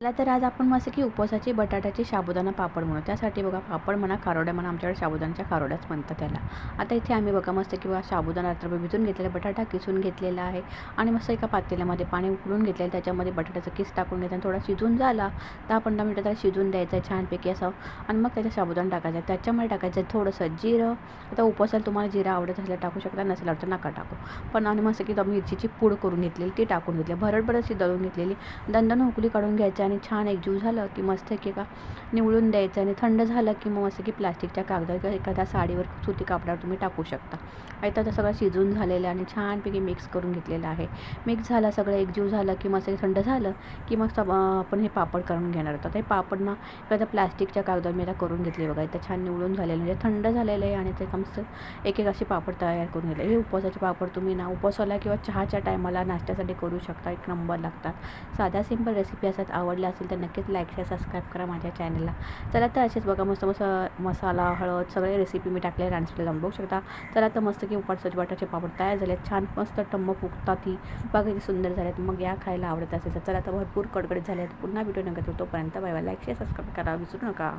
चला तर आज आपण मस्त की उपवासाची बटाट्याची साबुदाणा पापड म्हणू. त्यासाठी बघा पापड म्हणा, खारोड्या म्हणा, आमच्याकडे साबुदाण्याच्या खारोड्याच म्हणतात त्याला. आता इथे आम्ही बघा मस्त की बघा साबुदाणा रात्रभर भिजून घेतलेला, बटाटा किसून घेतलेला आहे आणि मस्त एका पातेल्यामध्ये पाणी उकळून घेतलेलं, त्याच्यामध्ये बटाट्याचा किस टाकून घ्यायचा आणि थोडा शिजून झाला 10-15 मिनिटं त्याला शिजून द्यायचं आहे छानपैकी असं आणि मग त्याचा साबुदाणा टाकायचा. त्याच्यामध्ये टाकायचं थोडंसं जिरं. आता उपवासाला तुम्हाला जिरं आवडत असलं टाकू शकता, नसेल तर नका टाकू. पण आणि मस्त की मिरचीची पूड करून घेतलेली ती टाकून घेतली, भरड अशी दळून घेतलेली, दणदणून उकळी काढून घ्यायचं आणि छान एकजीव झालं की मस्त की का निवळून द्यायचं आणि थंड झालं की मग मस्त की प्लास्टिकच्या कागदावर किंवा एखाद्या साडीवर सुती कापडावर तुम्ही टाकू शकता. आता ते सगळं शिजून झालेलं आणि छानपैकी मिक्स करून घेतलेलं आहे. मिक्स झालं सगळं एकजीव झालं की मस्त थंड झालं की मग आपण हे पापड करून घेणार होतं. ते पापड ना एखाद्या प्लास्टिकच्या कागदावर मी आता करून घेतले बघा. इथं छान निवळून झालेलं म्हणजे थंड झालेलं आहे आणि ते मस्त एक एक असे पापड तयार करून घेतले. हे उपवासाचे पापड तुम्ही ना उपवासाला किंवा चहाच्या टायमाला नाश्त्यासाठी करू शकता. एक नंबर लागतात. साध्या सिंपल रेसिपी असतात. आवडल्या असेल तर नक्कीच लाईक शेअर सबस्क्राईब करा माझ्या चॅनलला. चला तर असेच बघा मस्त मस्त मसाला हळद सगळे रेसिपी मी टाकले रांजला जाऊन बघू शकता. चला तर मस्त की उपवासाचे बटाट्याचे पापड तयार झाले, छान मस्त टम्म फुगतात ही बघा किती सुंदर झालेत. मग या खायला आवडत असेल तर चला तर भरपूर कडकडीत झाले. पुन्हा व्हिडिओ नका तोपर्यंत bye bye. Like share subscribe करा विसरू नका.